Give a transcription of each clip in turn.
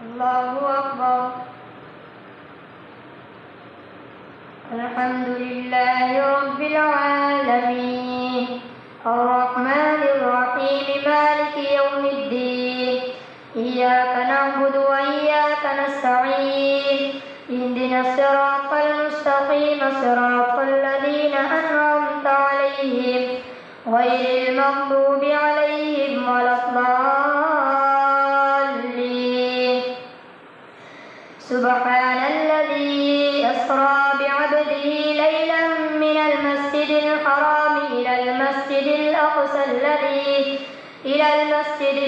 الله أكبر. الحمد لله رب العالمين الرحمن الرحيم مالك يوم الدين إياك نعبد وإياك نستعين اهدنا الصراط المستقيم صراط الذين أنعمت عليهم غير المغضوب عليهم ولا الضالين. سبحان الذي أسرى بعبده ليلا من المسجد الحرام إلى المسجد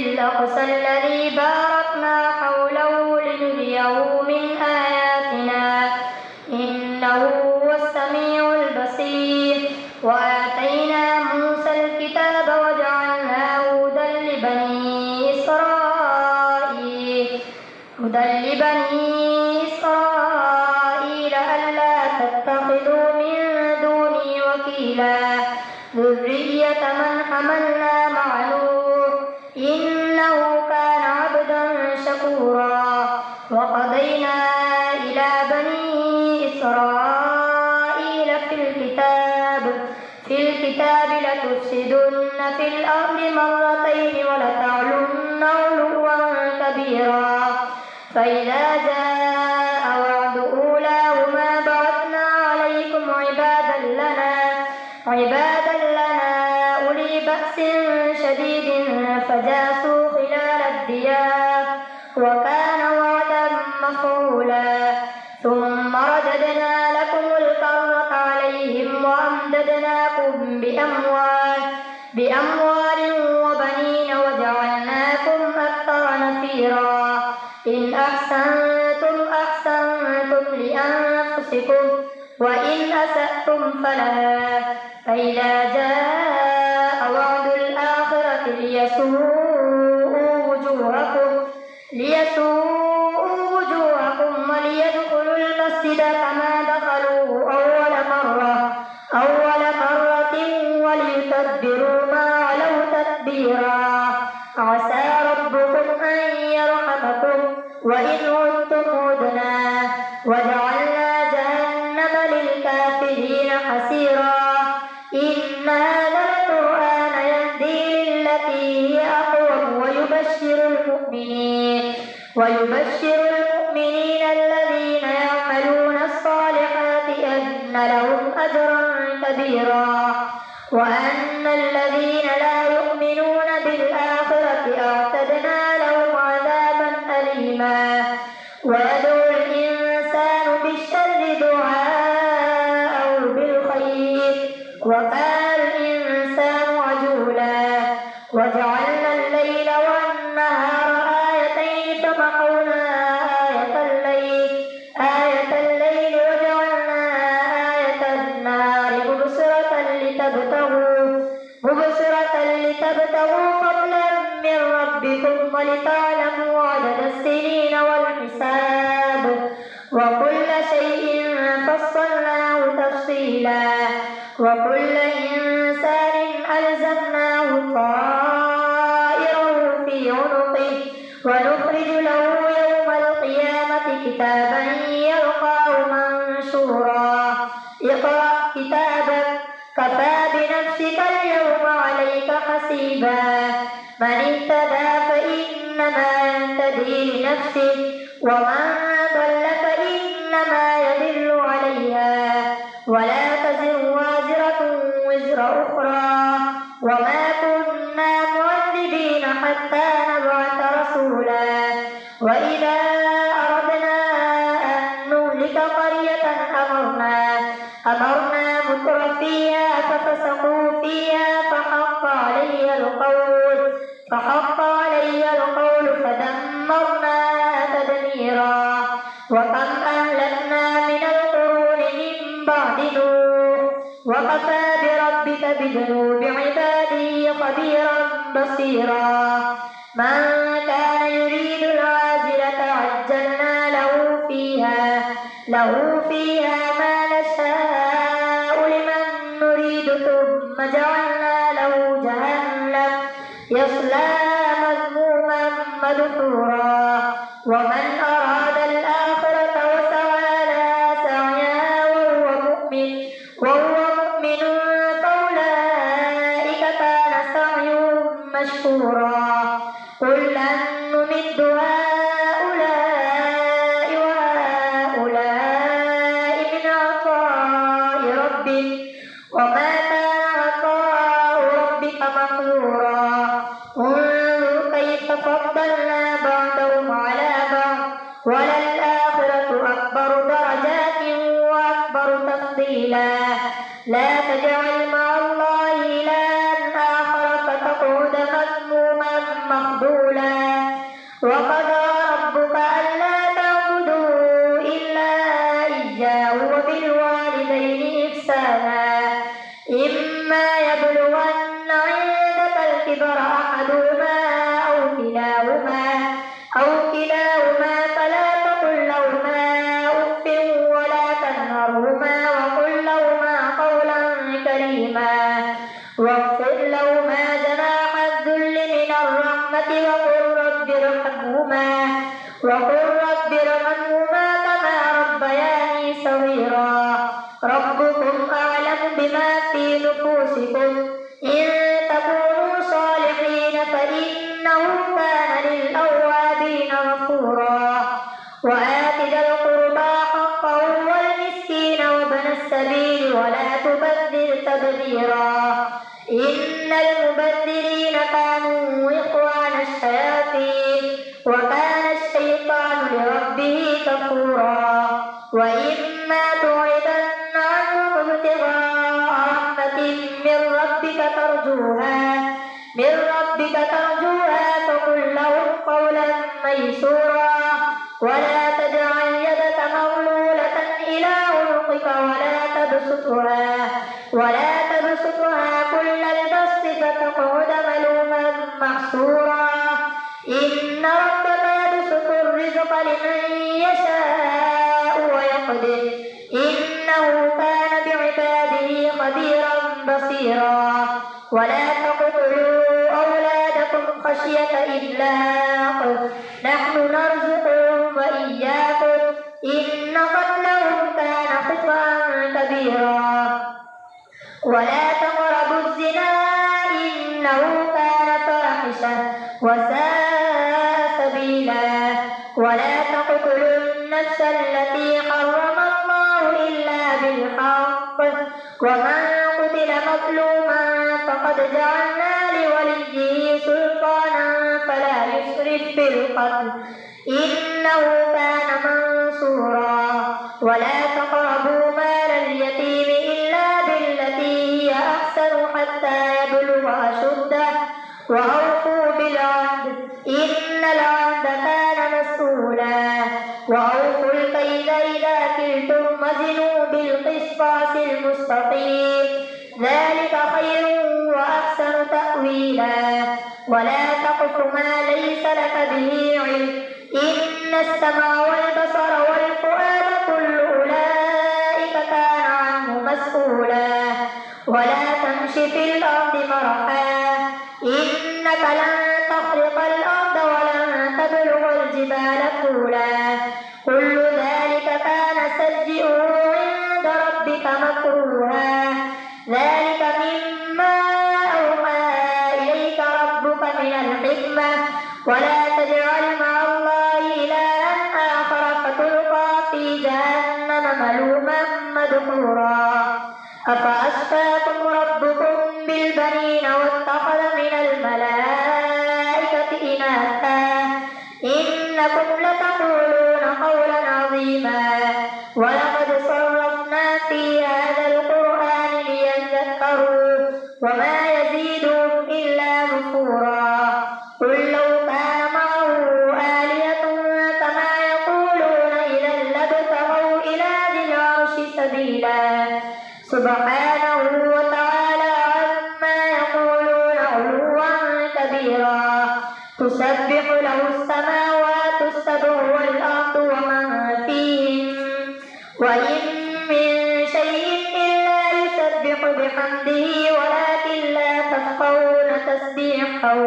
الأقصى الذي باركنا حوله لنريه من آياتنا إنه هو السميع البصير. وآتينا موسى الكتاب وجعلناه هدى لبني إسرائيل ألا تتخذوا من دوني وكيلا ذرية من حملنا مع نوح إنه كان عبدا شكورا. وقضينا إلى بني إسرائيل في الكتاب لتفسدن في الأرض مرتين ولتعلن علوا كبيرا. فإذا جاء وعد أولاهما بعثنا عليكم عبادا لنا أولي بأس شديد فجاسوا خلال الديار وكان وعدا مفعولا. ثم رددنا لكم الكرة عليهم وأمددناكم بأموال وبنين وجعلناكم أكثر نفيرا. إن أحسنتم لأنفسكم وإن أسأتم فلها. فإذا جاء وعد الآخرة ليسوءوا وجوهكم وليدخلوا المسجد كما دخلوه أول مرة وليتبروا ما علوا تتبيرا. عسى ربكم أن يرحمكم وإن عدتم عدنا وجعلنا جهنم للكافرين حسيرا. إن هذا القرآن يهدي للتي هي أقوم ويبشر المؤمنين الذين يعملون الصالحات أن لهم أجرا كبيرا وأن الذين لا يؤمنون بالآخرة أعتدنا لهم عذابا أليما. ويدعو الإنسان بالشر دعاءه بالخير وكان الإنسان عجولا. وجعلنا الليل والنهار آيتين فمحونا آية الليل وجعلنا آية النهار مبصرة لتبتغوا فضلا من ربكم ولتعلموا عدد السنين والحساب وكل شيء فصلناه تفصيلا. وكل إنسان ألزمناه طائره في عنقه ونخرج له يوم القيامة كتابا يلقاه منشورا. اقرأ كتابك كفى بنفسك اليوم عليك حسيبا. من اهتدى فإنما يهتدي لنفسه ومن ضل فإنما يضل عليها ولا تزر وازرة وزر أخرى وما كنا معذبين حتى نبعث رسولا. وإذا أردنا أن نهلك قرية أمرنا متر فيها ففسقوا فيها فحق علي القول فدمرناها تدميرا. وكم أهلكنا من القرون من بعد نوح وكفى بربك بذنوب عباده خبيرا بصيرا. من كان يريد العاجلة عجلنا له فيها ما نشاء لمن نريد ثم جعلنا له جهنم يصلاها مذموما مدحورا ومن أراد الآخرة وسعى لها سعيها وهو مؤمن فأولئك كان سعيهم مشكورا كلا نمد هؤلاء وهؤلاء من عطاء ربك وما كان عطاء ربك محظورا انظر كيف فضلنا بعضهم على بعض وللآخرة أكبر درجات وأكبر تفضيلا لا تجعل مع الله إلها آخر فتقعد مذموما مخذولا وقضى ربك ألا تعبدوا إلا إياه وبالوالدين إحسانا إما يبلغن عندك الكبر أحدهما أو كلاهما فلا تقل لهما أف ولا تنهرهما وقل لهما قولا كريما واغفر لهما جناح الذل من الرحمة وقل رب ارحمهما كما ربياني صغيرا ربكم أعلم بما في نفوسكم إن تكونوا صالحين فإنه كان للأوابين غفورا وآت ذا القربى حقه والمسكين وابن السبيل ولا تبذر تبذيرا إن المبذرين كانوا إخوان الشياطين وكان الشيطان لربه كفورا وإما تعرضن عنهم ابتغاء رحمة من ربك ترجوها فقل لهم قولا ميسورا ولا تجعل يدك مغلولة إلى عنقك ولا تبسطها كل البسط فتقعد ملوما محسورا إن ربك يبسط الرزق لمن يشاء ويقدر إنه كان بعباده خبيرا بصيرا ولا تقتلوا أولادكم خشية إملاق نحن نرزقهم وإياكم إن قتلهم كان خطأ كبيرا ولا تقربوا الزنا إنه كان فاحشة وساء سبيلا ولا تقتلوا النفس التي حرم الله إلا بالحق ومن قتل مظلوما فقد جعلنا لوليه سلطانا فلا يسرف في القتل إنه كان منصورا ولا تقربوا مال اليتيم إلا بالتي هي أحسن حتى يبلغ أشده وأوفوا بالعهد إن العهد كان مسؤولا وأوفوا الكيل إذا كلتم وزنوا بالقسطاس المستقيم ذلك خير وأحسن تأويلا ولا تقف ما ليس لك به علم إن السمع والبصر والفؤاد كل أولئك كان عنه مسؤولا ولا تمش في الأرض مرحا إنك لن تخرق الأرض ولن تبلغ الجبال طولا كل ذلك كان سيئه عند ربك مكروها ذلك مما أوحى إليك ربك من الحكمة ولا تجعل مع الله إلها آخر فتلقى في جهنم ملوما مدحورا أفأصفاكم ربكم بالبنين واتخذ من الملائكة إناثا إنكم لتقولون قولا عظيما ولقد صرفنا في هذا القرآن ليذكروا وما يزيدهم إلا نفورا قل لو كان معه آلهة كما يقولون إذا لابتغوا إلى ذي العرش سبيلا سبحانه وتعالى عما يقولون علوا كبيرا تسبح له السماوات السبع والأرض ومن فيهن وإن من شيء إلا يسبح بحمده ولكن لا تفقهون تسبيحه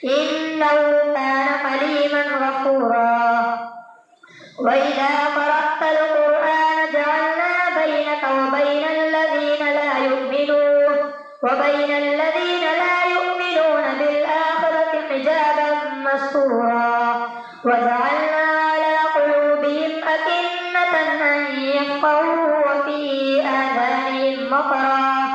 إنه كان حليما غفورا وإذا قرأت القرآن جعلنا بينك وبين الذين لا يؤمنون بالآخرة حجابا مستورا وجعلنا على قلوبهم أكنة أن يفقهوا وفي آذانهم وقرا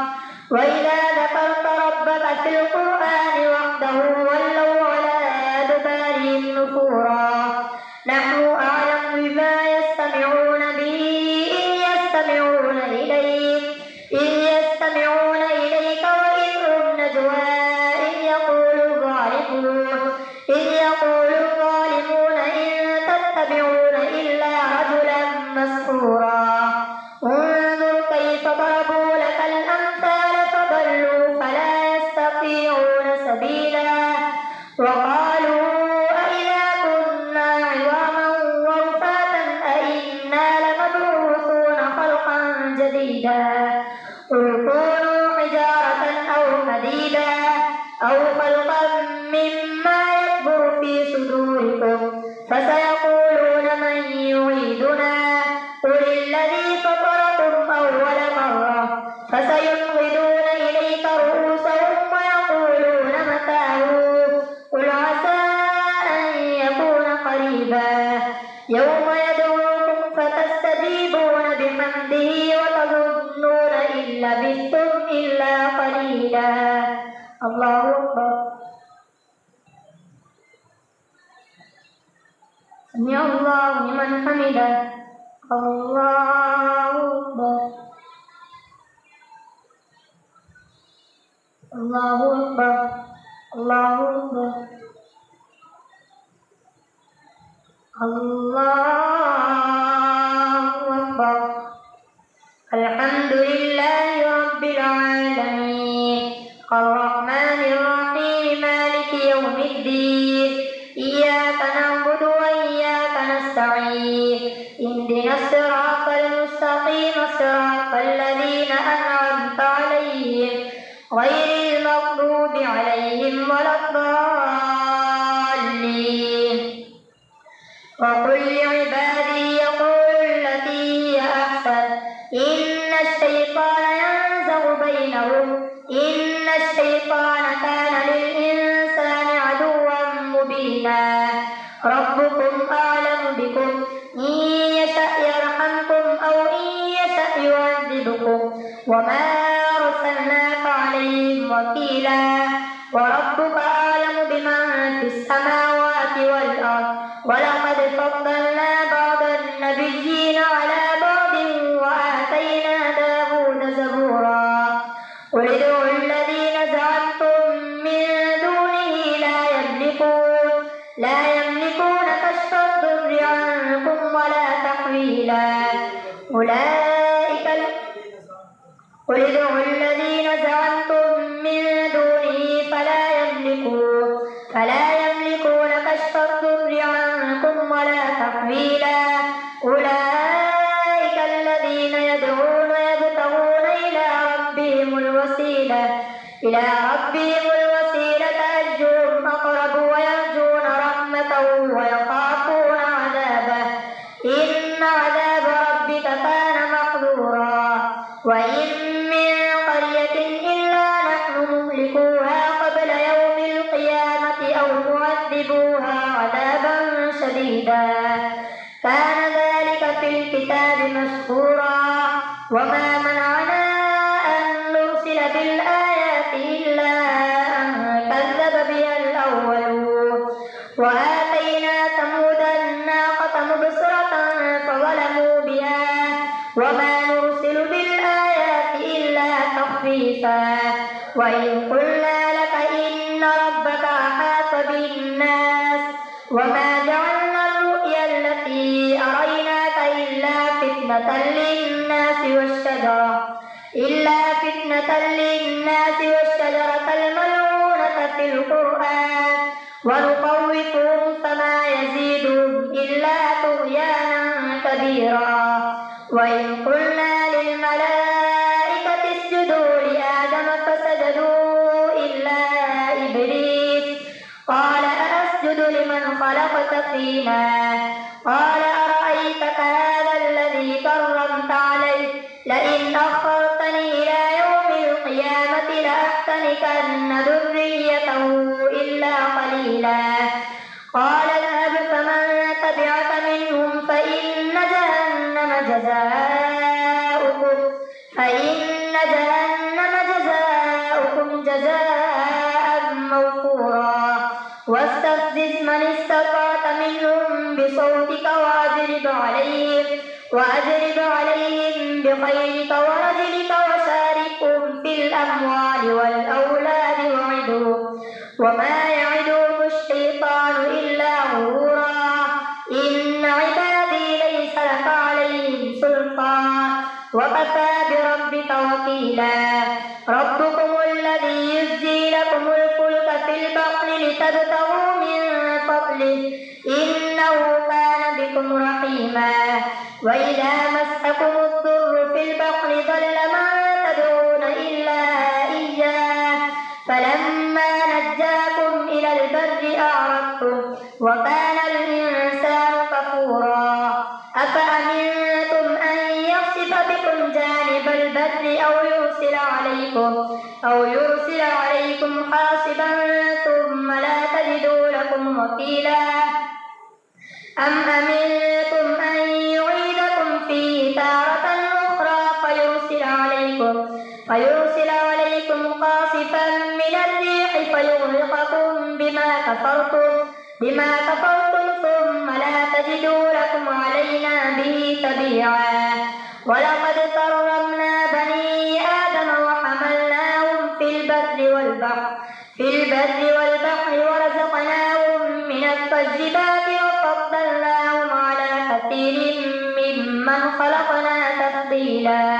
وإذا ذكرت ربك في القرآن وحده ولوا على أدبارهم نفورا نحن أعلم بما يستمعون به إذ يستمعون إليك وإذ هم نجوى إذ يقول الظالمون إن تتبعون إلا رجلا مسحورا انظر كيف ضربوا لك الأمثال فضلوا فلا يستطيعون سبيلا وقالوا أإذا كنا عظاما ورفاتا أإنا لمبعوثون خلقا جديدا قل كونوا حجارة أو حديدا أو خلقا مما يكبر في صدوركم فسيقولون من يعيدنا قل الذي فطركم أول مرة فسينغضون إليك رؤوسهم ويقولون متاه قل عسى أن يكون قريبا يوم يدعوكم فتستجيبون بحمده وتظنون إن لبثتم إلا قليلا الله أكبر سمع الله لمن حمده الله أكبر الله أكبر الله أكبر الله أكبر الحمد لله رب العالمين الرحمن الرحيم مالك يوم الدين إياك نعبد وإياك نستعين اهدنا الصراط المستقيم صراط الذين أنعمت عليهم غير المغضوب عليهم ولا الضالين وقل لعبادي يقولوا التي هي أحسن إن الشيطان كان للإنسان عدوا مبينا ربكم أعلم بكم إن يشأ يرحمكم أو إن يشأ يعذبكم وما أرسلناك عليهم وكيلا وربك أعلم بمن في السماوات والأرض ولقد فضلنا بعض النبيين على بعض وآتينا داود زبورا قل ادعوا الذين زعمتم من دونه لا يملكون كشف الضر عنكم ولا تحويلا قل ادعوا الذين زعمتم من دونه فلا يملكون كشف الضر عنكم ولا تحويلا أولئك الذين يدعون يبتغون إلى ربهم الوسيلة أيهم أقرب ويرجون رحمته ويخافون عذابه إن عذاب ربك كان محذورا وإن من قرية إلا نحن مهلكوها قبل يوم القيامة أو معذبوها عذابا شديدا كان ذلك في الكتاب مسطورا وما منعنا أن نرسل بالآيات إلا أن كذب بها الأولون وآتينا ثمود الناقة مبصرة فظلموا بها وما نرسل بالآيات إلا تخفيفا وإن قلنا لك إن ربك أحاط بالناس وما جعلنا الرؤيا التي أريناك إلا فتنة للناس والشجرة الملعونة في القرآن ونخوفهم فما يزيدهم إلا طغيانا كبيرا وإن قلنا للملائكة اسجدوا لآدم فسجدوا إلا إبليس قال أأسجد لمن خلقت طينا قال أرأيتك بصوتك وأجلب عليهم بخيلك ورجلك وشاركهم في الأموال والأولاد وعدهم وما يعدهم الشيطان إلا غرورا إن عبادي ليس لك عليهم سلطان وكفى بربك وكيلا ربكم الذي يزجي لكم الفلك في البحر لتبتغوا من فضله إنه كان بكم رحيما وإذا مسكم الضر في البحر ضل من تدعون إلا إياه فلما نجاكم إلى البر أعرضتم وكان الإنسان كفورا أفأمنتم أن يخسف بكم جانب البر أو يرسل عليكم حاصبا ثم لا تجدوا لكم وكيلا أم أمنتم أن يعيدكم فيه تارة أخرى فيرسل عليكم قاصفا من الريح فيغرقكم بما كفرتم ثم لا تجدوا لكم علينا به تبيعا ولقد كرمنا بني آدم وحملناهم في البر والبحر ورزقناهم من الطيبات وفضلناهم على كثير ممن خلقنا تفضيلا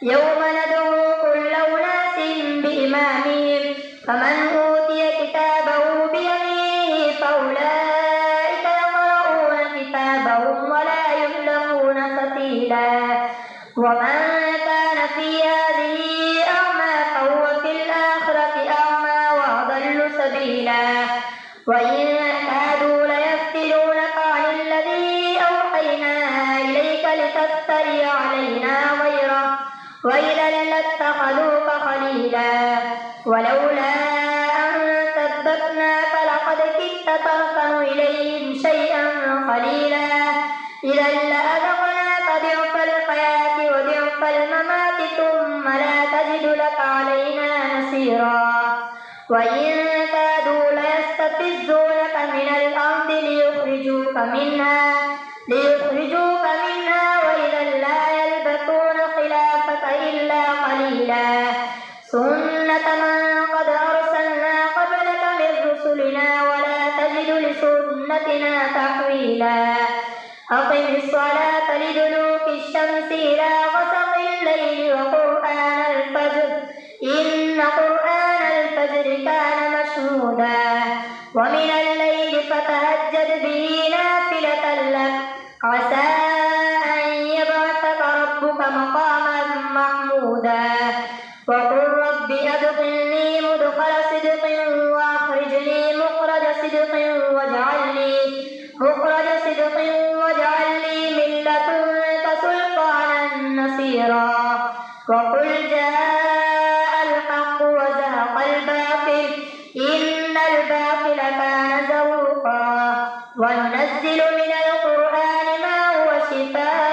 يوم ندعو كل أناس بإمامهم فمن أوتي كتابه بيمينه فأولئك يقرؤون كتابهم ولا يظلمون فتيلا ومن كان في هذه أعمى فهو في الآخرة أعمى وأضل سبيلا وإن كادوا ليفتنونك عن الذي أوحينا إليك لتفتري علينا غيره وإذا لاتخذوك خليلا ولولا أن ثبتناك لقد كدت تركن إليهم شيئا قليلا إذا لأذقناك ضعف الحياة وضعف الممات ثم لا تجد لك علينا نصيرا وإن كادوا ليستفزونك من الأرض ليخرجوك منها وإذا لا يلبثون خلافك إلا قليلا سنة من قد أرسلنا قبلك من رسلنا ولا تجد لسنتنا تحويلا أقم الصلاة لدلوك الشمس إلى غسق الليل وقرآن الفجر إن قرآن الفجر كان مشهودا ومن الليل فتهجد به نافلة لك عسى أن يبعثك ربك مقاما محمودا وقل رب أدخلني مدخل صدق وأخرجني مخرج صدق واجعل لي من لدنك سلطانا نصيرا وقل جاء الحق وزهق الباطل إن الباطل كان زهوقا وننزل من القرآن ما هو شفاء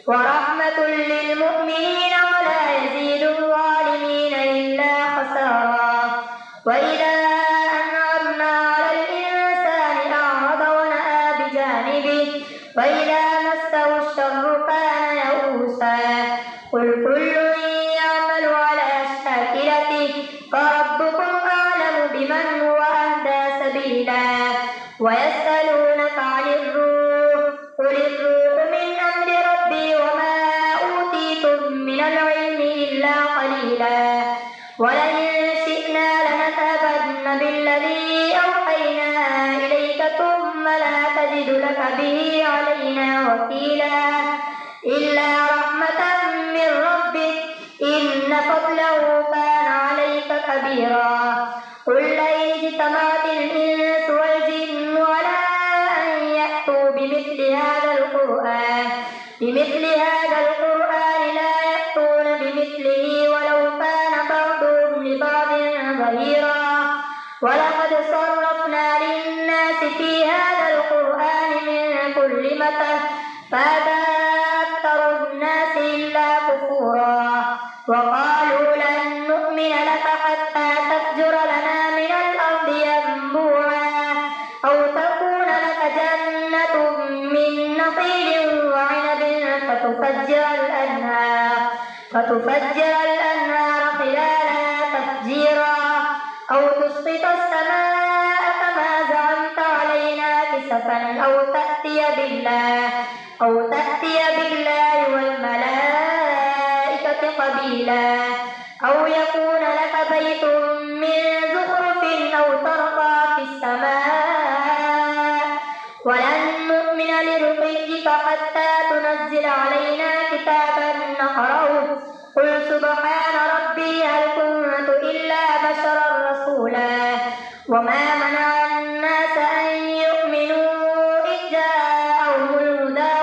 ورحمة للمؤمنين ولا يزيد الظالمين إلا خسارا وإذا أنعمنا على الإنسان أعرض ونأى بجانبه وإذا مسه الشر كان يئوسا قل كل يعمل على شاكلته فربكم أعلم بمن هو أهدى سبيلا ويسألونك عن الروح قل الروح من أمر ربي وما أوتيتم من العلم إلا قليلا ولئن شئنا لنذهبن بالذي أوحينا إليك ثم لا تجد لك به علينا وكيلا إلا رحمة من ربك إن فضله كان عليك كبيرا قل لئن اجتمعت الإنس والجن على أن يأتوا بمثل هذا القرآن لا يأتون بمثله ولو كان بعضهم لبعض ظهيرا ولقد صرفنا للناس في هذا القرآن من كل مثل فأبى أكثر الناس إلا كفورا وقالوا لن نؤمن لك حتى تفجر لنا من الأرض ينبوعا فتفجر الأنهار خلالها تفجيرا أو تسقط السماء كما زعمت علينا كسفا أو تأتي بالله والملائكة قبيلا أو يكون لك بيت من زخرف أو ترقى في السماء ولن نؤمن لرقيك حتى تنزل علينا كتابا نقرأه قل سبحان ربي هل كنت إلا بشرا رسولا وما منع الناس أن يؤمنوا إذ جاءهم الهدى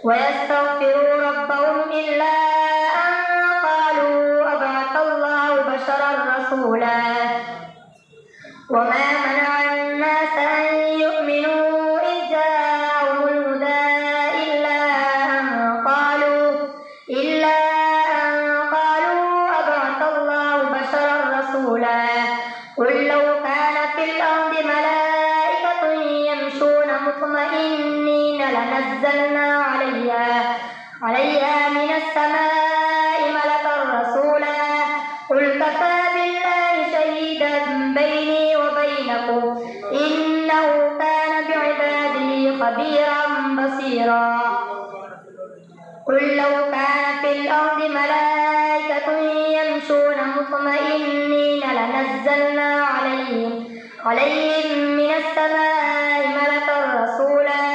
ويستغفروا ربهم إلا أن قالوا أبعث الله بشرا رسولا وما منع الناس أن يؤمنوا إذ جاءهم الهدى إلا أن قالوا أبعث الله بشرا رسولا قل لو كان في الأرض ملائكة يمشون مطمئنين لنزلنا عليها من السماء ملكا رسولا قل كفى بالله شهيدا بيني وبينكم إنه كان بعباده خبيرا بصيرا قل لو كان في الأرض ملائكة يمشون مطمئنين لنزلنا عليهم من السماء ملكا رسولا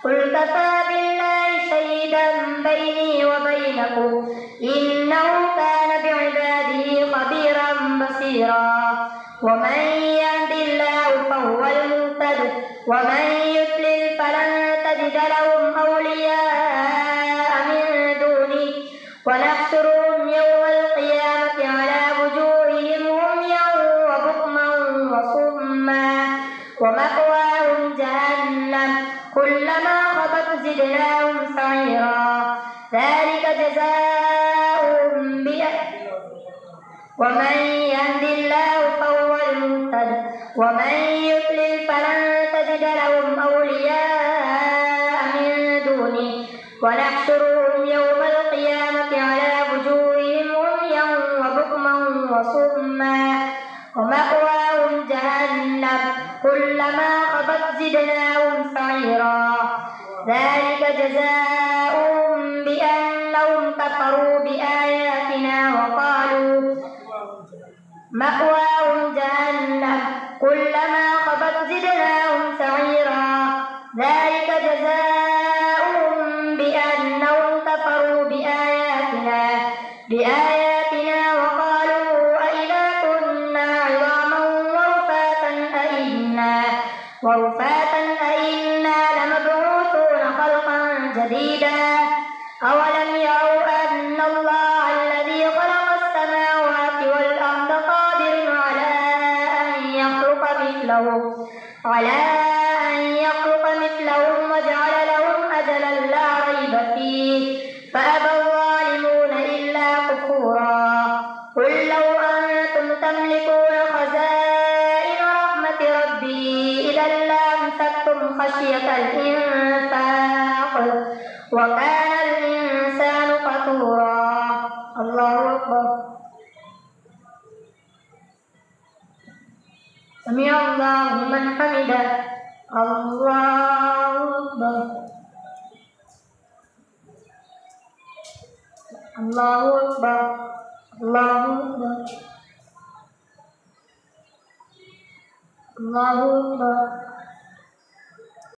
قل كفى بالله شهيدا بيني وبينكم إنه كان بعباده خبيرا بصيرا ومن يهد الله فهو المهتد ومن يضلل فلن تجد لهم أولياء من دونه ونحشرهم يوم القيامة على وجوههم عميا وبكما وصما ومأواهم جهنم كلما خبت زدناهم سعيرا ذلك جزاؤهم ومن يهد الله فهو المهتد ومن يضلل فلن تجد لهم أولياء من دونه ونحشرهم يوم القيامة على وجوههم عميا وبكما وصما ومأواهم جهنم كلما خبت زدناهم سعيرا ذلك جزاؤهم بأنهم كفروا بآياتنا وقالوا مأواهم جهنم كلما خبت زدناهم سعيرا ذلك جزاؤهم بأنهم كفروا بآياتنا وقالوا أئذا كنا عظاما ورفاتا أئنا لمبعوثون خلقا جديدا أولم يروا أن الله الذي خلق السماوات والأرض قادر على أن يخلق مثلهم وجعل لهم أجلا لا ريب فيه فأبى الظالمون إلا كفورا قل لو أنتم تملكون خزائن رحمة ربي إذا لأمسكتم خشية الإنفاق وكان الإنسان قتورا الله أكبر سمع الله لمن حمده الله أكبر الله أكبر الله أكبر الله أكبر